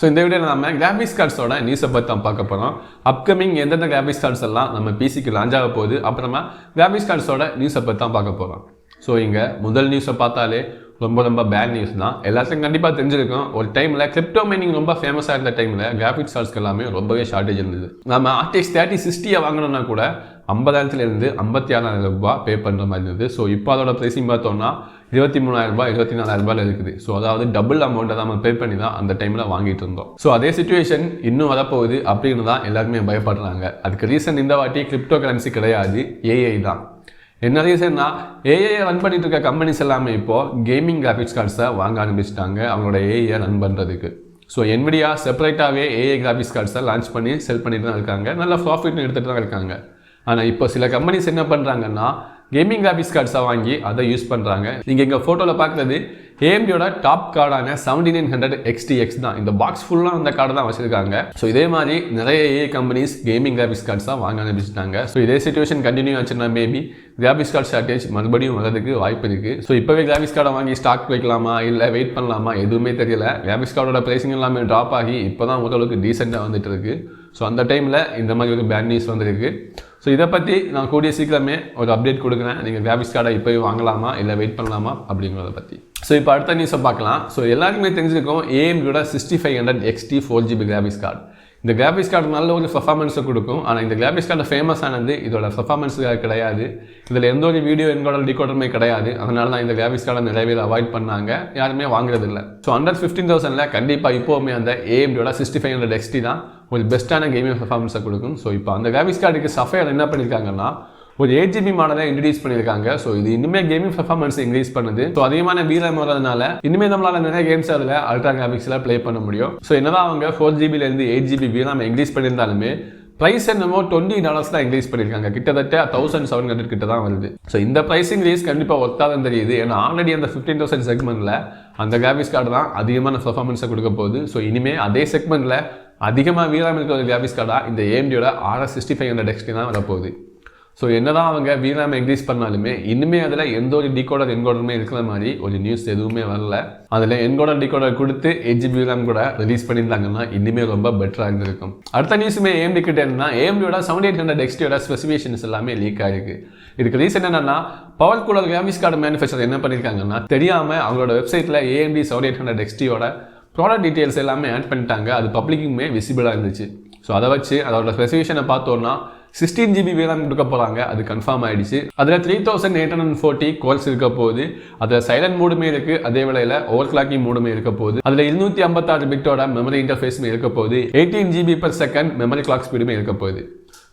So இந்த வீடியோவில் நம்ம கிராஃபிக்ஸ் கார்ட்ஸோட நியூஸை பற்றி தான் பார்க்க போகிறோம். அப்கமிங் எந்தெந்த கிராஃபிக்ஸ் கார்ட்ஸ் எல்லாம் நம்ம பிசிக்கு லான்ச் ஆக போகுது, அப்புறமா கிராஃபிக்ஸ் கார்ட்ஸோட நியூஸை பற்றி தான் பார்க்க போகிறோம். ஸோ இங்கே முதல் நியூஸை பார்த்தாலே ரொம்ப பேட் நியூஸ் தான். எல்லாத்தையும் கண்டிப்பாக தெரிஞ்சிருக்கும். ஒரு டைமில் கிரிப்டோ மைனிங் ரொம்ப ஃபேமஸாக இருந்த டைமில் கிராஃபிக்ஸ் கார்ட்ஸ்க்கு எல்லாமே ரொம்பவே ஷார்ட்டேஜ் இருந்தது. நம்ம RTX 3060 வாங்கணும்னா கூட 50,000 56,000 ரூபாய் பே பண்ணுற மாதிரி இருந்தது. ஸோ இப்போ அதோட ப்ரைஸிங் பார்த்தோம்னா 23,000 24,000 இருக்குது. ஸோ அதாவது டபுள் அமௌண்ட்டை தான் நம்ம பே பண்ணி தான் அந்த டைமில் வாங்கிட்டு இருந்தோம். ஸோ அதே சிச்சுவேஷன் இன்னும் வரப்போகுது அப்படின்னு தான் எல்லாருமே பயப்படுறாங்க. அதுக்கு ரீசன் இந்த வாட்டி கிரிப்டோ கரன்சி கிடையாது, ஏஐ தான். என்ன ரீசன்னா ஏஐ ரன் பண்ணிட்டு இருக்க கம்பெனிஸ் எல்லாமே இப்போது கேமிங் கிராஃபிக்ஸ் கார்ட்ஸை வாங்க ஆரம்பிச்சிட்டாங்க அவங்களோட ஏஐயை ரன் பண்ணுறதுக்கு. ஸோ NVIDIA செப்பரேட்டாகவே ஏஐ கிராஃபிக்ஸ் கார்ட்ஸை லான்ச் பண்ணி செல் பண்ணிட்டு தான் இருக்காங்க, நல்ல ப்ராஃபிட்னு எடுத்துகிட்டு தான் இருக்காங்க. ஆனால் இப்போ சில கம்பெனிஸ் என்ன பண்ணுறாங்கன்னா கேமிங் கிராஃபிக்ஸ் கார்ட்ஸை வாங்கி அதை யூஸ் பண்ணுறாங்க. நீங்கள் இங்கே ஃபோட்டோவில் பார்க்குறது AMDயோட டாப் கார்டான 7900 XTX தான். இந்த பாக்ஸ் ஃபுல்லாக அந்த கார்டு தான் வச்சுருக்காங்க. ஸோ இதே மாதிரி நிறைய AI companies gaming graphics cards தான் வாங்க ஆரம்பிச்சிட்டாங்க. ஸோ இதே சிச்சுவேஷன் கண்டினியூ ஆச்சுன்னா மேபி கிராஃபிக்ஸ் கார்டு ஷார்ட்டேஜ் மறுபடியும் வரதுக்கு வாய்ப்பு இருக்குது. ஸோ இப்போவே கிராஃபிக்ஸ் கார்டை வாங்கி ஸ்டாக் வைக்கலாமா இல்லை வெயிட் பண்ணலாமா எதுவுமே தெரியல. கிராஃபிக்ஸ் கார்டோட ப்ரைஸிங் எல்லாமே ட்ராப் ஆகி இப்போ தான் ஓரளவுக்கு டீசெண்டாக வந்துட்டு இருக்கு. ஸோ அந்த டைமில் இந்த மாதிரி ஒரு பேட் நியூஸ் வந்துருக்கு. ஸோ இதை பற்றி நான் கூடிய சீக்கிரமே ஒரு அப்டேட் கொடுக்குறேன். நீங்கள் கிராஃபிக்ஸ் கார்டை இப்போவே வாங்கலாமா இல்லை வெயிட் பண்ணலாமா அப்படிங்கிறத பற்றி. ஸோ இப்போ அடுத்த நியூஸை பார்க்கலாம். ஸோ எல்லாருக்குமே தெரிஞ்சிருக்கும் AMDயோட 6500 XT 4GB கிராஃபிக்ஸ் கார்டு. இந்த கிராஃபிக்ஸ் கார்டு நல்ல ஒரு பர்ஃபார்மன்ஸை கொடுக்கும். ஆனால் இந்த கிராஃபிக்ஸ் கார்டு ஃபேமஸ் ஆனது இதோட பர்ஃபார்மன்ஸுக்காக கிடையாது. இதில் எந்த ஒரு வீடியோ என்கோடர் டிகோடருமே கிடையாது. அதனால தான் இந்த கிராஃபிக்ஸ் கார்டை நிறைய பேர் அவாய்ட் பண்ணாங்க, யாருமே வாங்குறதில்லை. ஸோ அண்டர் 15,000 கண்டிப்பாக இப்போவுமே அந்த AMDயோட 6500 XT தான் ஒரு பெஸ்ட்டான கேமிங் பர்ஃபார்மன்ஸை கொடுக்கும். ஸோ இப்போ அந்த கிராஃபிக்ஸ் கார்டுக்கு சஃபையர் என்ன பண்ணியிருக்காங்கன்னா ஒரு 8GB மாடலை இன்ட்ரடியூஸ் பண்ணியிருக்காங்க. ஸோ இது இன்னுமே கேமிங் பர்ஃபார்மன்ஸ் இன்க்ரீஸ் பண்ணுது. ஸோ அதிகமான VRAM வரதுனால இனிமேல் நம்மளால நிறைய கேம்ஸ் அதில் அல்ட்ரா கிராஃபிக்ஸில் ப்ளே பண்ண முடியும். ஸோ என்னதான் அவங்க 4GBலேருந்து 8GB VRAM இன்க்ரீஸ் பண்ணியிருந்தாலுமே ப்ரைஸ் என்னமோ $20 தான் இன்க்ரீஸ் பண்ணியிருக்காங்க. கிட்டத்தட்ட 1700 கிட்ட தான் வருது. ஸோ இந்த ப்ரைஸ் இன்க்ரீஸ் கண்டிப்பாக ஒர்த்தாதான் தெரியுது. ஏன்னா ஆல்ரெடி அந்த 15,000 செக்மெண்ட்டில் அந்த கிராஃபிக்ஸ் கார்டு தான் அதிகமான பர்ஃபார்மன்ஸை கொடுக்க போகுது. ஸோ இனிமேல் அதே செக்மெண்ட்டில் அதிகமாக VRAM இருக்கிற ஒரு கிராஃபிக்ஸ் கார்டாக இந்த AMDயோட RS 6500 XT தான் வரப்போகுது. ஸோ என்னதான் அவங்க VRAM இன்க்ரீஸ் பண்ணாலுமே இனிமேல் அதில் எந்த ஒரு டிகோடர் என்கோடருமே இருக்கிற மாதிரி ஒரு நியூஸ் எதுவுமே வரல. அதில் என்கோடர் டிகோடர் கொடுத்து 8GB VRAM கூட ரிலீஸ் பண்ணியிருந்தாங்கன்னா இனிமேல் ரொம்ப பெட்டராக இருந்திருக்கும். அடுத்த நியூஸுமே AMD கிட்ட என்னன்னா AMDயோட 7800 XTயோட ஸ்பெசிஃபிகேஷன்ஸ் எல்லாமே லீக் ஆகிருக்கு. இதுக்கு ரீசன் என்னன்னா power cooler graphics card manufacture என்ன பண்ணியிருக்காங்கன்னா தெரியாமல் அவங்களோட வெப்சைட்டில் AMD 7800 XTயோட ப்ராடக்ட் டீட்டெயில்ஸ் எல்லாமே ஆட் பண்ணிட்டாங்க. அது பப்ளிக்குமே விசிபிளாக இருந்துச்சு. ஸோ அதை வச்சு அதோட ஸ்பெசிஃபிகேஷனை பார்த்தோன்னா 16GB VRAM கொடுக்க போகிறாங்க, அது கன்ஃபார்ம் ஆகிடுச்சு. அதில் 3840 கோர்ஸ் இருக்க போகுது. அதில் சைலண்ட் மூடுமே இருக்குது, அதே வேளையில் ஓவர் கிளாக்கிங் மூடுமே இருக்க போகுது. அதில் 256 பிட்டோட மெமரி இன்டர்ஃபேஸுமே இருக்க போகுது. 18GB/s மெமரி கிளாக் ஸ்பீடுமே இருக்க போகுது.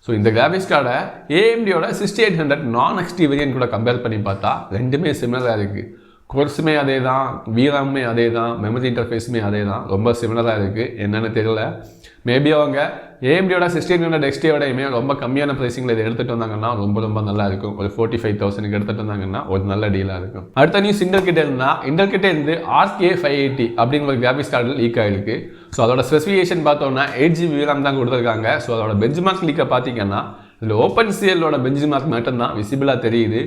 ஸோ இந்த கிராஃபிக்ஸ் கார்டை AMDயோட 6800 நான்-XT வேரியன்ட் கூட கம்பேர் பண்ணி பார்த்தா ரெண்டுமே சிமிலராக இருக்குது. கோர்ஸுமே அதே தான், VRAMமே அதே தான், மெமரி இன்டர்ஃபேஸுமே அதே தான், ரொம்ப சிமிலராக இருக்குது. என்னென்னு தெரியல, மேபி அவங்க AMDயோட 1600 XTயோடையுமே ரொம்ப கம்மியான ப்ரைஸிங்கில் இதை எடுத்துகிட்டு வந்தாங்கன்னா ரொம்ப நல்லா இருக்கும். ஒரு 45,000 எடுத்துகிட்டு வந்தாங்கன்னா ஒரு நல்ல டீலாக இருக்கும். அடுத்த நியூஸ் இன்டெல் கிட்டே இருந்து RK580 அப்படிங்கிற ஒரு கிராஃபிக்ஸ் கார்டு லீக் ஆகிருக்கு. ஸோ அதோட ஸ்பெசிஃபிகேஷன் பார்த்தோன்னா 8GB VRAM தான் கொடுத்துருக்காங்க. ஸோ அதோட பெஞ்ச்மார்க் லீக்கை பார்த்தீங்கன்னா இதில் OpenCLோட பெஞ்ச்மார்க் மட்டும்தான் விசிபிளாக தெரியுது.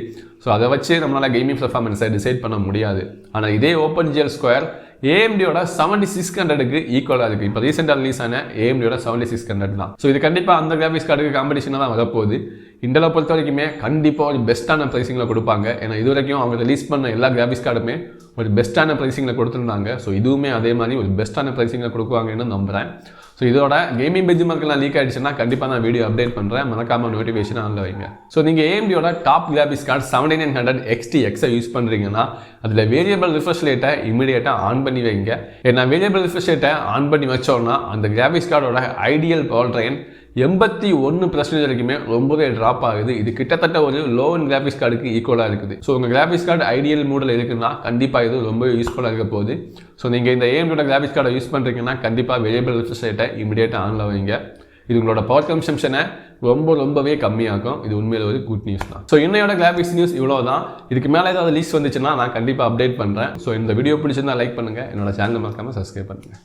ஸோ அதை வச்சு நம்மளால் கேமிங் பர்ஃபார்மன்ஸை டிசைட் பண்ண முடியாது. ஆனால் இதே OpenGL ஸ்கொயர் AMDயோட 7600க்கு ஈக்குவலாக இருக்குது. இப்போ ரீசெண்டாக ரிலீஸ் ஆன AMDயோட 7600 தான். ஸோ இது கண்டிப்பாக அந்த கிராஃபிக்ஸ் கார்டுக்கு காம்படிஷனாக தான் வரப்போகுது. இண்டலை பொறுத்த வரைக்குமே கண்டிப்பாக ஒரு பெஸ்ட்டான ப்ரைஸிங்கில் கொடுப்பாங்க. ஏன்னா இது வரைக்கும் அவங்க ரிலீஸ் பண்ண எல்லா கிராஃபிக்ஸ் கார்டுமே ஒரு பெஸ்ட்டான ப்ரைஸிங்கில் கொடுத்துருந்தாங்க. ஸோ இதுவுமே அதே மாதிரி ஒரு பெஸ்ட்டான ப்ரைஸிங்கில் கொடுக்குவாங்கன்னு நம்புகிறேன். ஸோ இதோட கேமிங் பெஞ்ச்மார்க்லாம் லீக் ஆகிடுச்சுன்னா கண்டிப்பாக நான் வீடியோ அப்டேட் பண்ணுறேன், மறக்காமல் நோட்டிஃபிகேஷன் ஆன்ல வைங்க. ஸோ நீங்கள் AMDயோட டாப் கிராஃபிக்ஸ் கார்டு 7900 XTXஐ யூஸ் பண்ணுறீங்கன்னா அதில் வேரியபிள் ரிஃப்ரெஷ் ரேட்டை இமீடியட்டாக ஆன் பண்ணி வைங்க. ஏன்னா வேரியபிள் ரிஃப்ரெஷ் ரேட்டை ஆன் பண்ணி வச்சோன்னா அந்த கிராஃபிக்ஸ் கார்டோட ஐடியல் பவர் ட்ரெயின் 81% வரைக்குமே ரொம்பவே ட்ராப் ஆகுது. இது கிட்டத்தட்ட ஒரு லோ அண்ட் கிராஃபிக்ஸ் கார்டுக்கு ஈக்குவலாக இருக்குது. ஸோ உங்கள் கிராஃபிக்ஸ் கார்டு ஐடியல் மூடில் இருக்குன்னா கண்டிப்பாக இது ரொம்ப யூஸ்ஃபுல்லாக இருக்க போகுது. ஸோ நீங்கள் இந்த AMDயோட கிராஃபிக்ஸ் கார்டை யூஸ் பண்ணுறீங்கன்னா கண்டிப்பாக வேரியபிள் ரிஃப்ரெஷ் ரேட்டை இமீடியட்டாக ஆனில் வைங்க. இது உங்களோட பவர் கன்சம்ஷனை ரொம்பவே கம்மியாகும். இது உண்மையில் ஒரு குட் நியூஸ் தான். ஸோ இன்னையோட கிராஃபிக்ஸ் நியூஸ் இவ்வளோ தான். இதுக்கு மேலே ஏதாவது லீஸ்ட் வந்துச்சுன்னா நான் கண்டிப்பாக அப்டேட் பண்ணுறேன். ஸோ இந்த வீடியோ பிடிச்சிருந்தா லைக் பண்ணுங்கள், என்னோட சேனல் மறக்காமல் சப்ஸ்கிரைப் பண்ணுங்கள்.